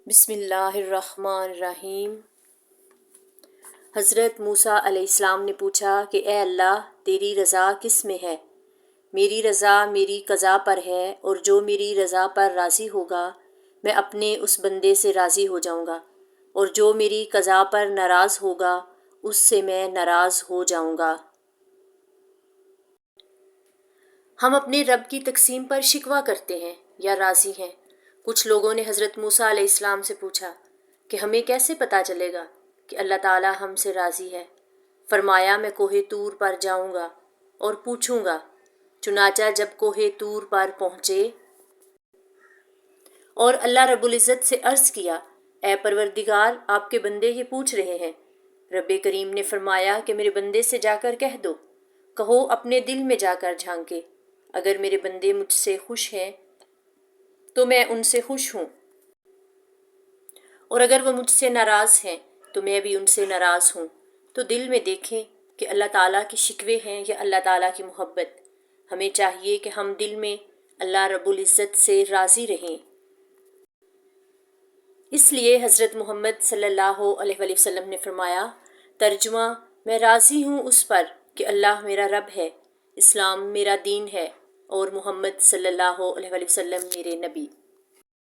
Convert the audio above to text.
بسم اللہ الرحمن الرحیم۔ حضرت موسیٰ علیہ السلام نے پوچھا کہ اے اللہ، تیری رضا کس میں ہے؟ میری رضا میری قضا پر ہے، اور جو میری رضا پر راضی ہوگا میں اپنے اس بندے سے راضی ہو جاؤں گا، اور جو میری قضا پر ناراض ہوگا اس سے میں ناراض ہو جاؤں گا۔ ہم اپنے رب کی تقسیم پر شکوہ کرتے ہیں یا راضی ہیں؟ کچھ لوگوں نے حضرت موسیٰ علیہ السلام سے پوچھا کہ ہمیں کیسے پتہ چلے گا کہ اللہ تعالیٰ ہم سے راضی ہے؟ فرمایا، میں کوہ طور پر جاؤں گا اور پوچھوں گا۔ چنانچہ جب کوہ طور پر پہنچے اور اللہ رب العزت سے عرض کیا، اے پروردگار، آپ کے بندے یہ پوچھ رہے ہیں۔ رب کریم نے فرمایا کہ میرے بندے سے جا کر کہہ دو، کہو اپنے دل میں جا کر جھانکے، اگر میرے بندے مجھ سے خوش ہیں تو میں ان سے خوش ہوں، اور اگر وہ مجھ سے ناراض ہیں تو میں بھی ان سے ناراض ہوں۔ تو دل میں دیکھیں کہ اللہ تعالیٰ کے شکوے ہیں یا اللہ تعالیٰ کی محبت۔ ہمیں چاہیے کہ ہم دل میں اللہ رب العزت سے راضی رہیں۔ اس لیے حضرت محمد صلی اللہ علیہ وآلہ وسلم نے فرمایا، ترجمہ: میں راضی ہوں اس پر کہ اللہ میرا رب ہے، اسلام میرا دین ہے، اور محمد صلی اللہ علیہ وآلہ وسلم میرے نبی۔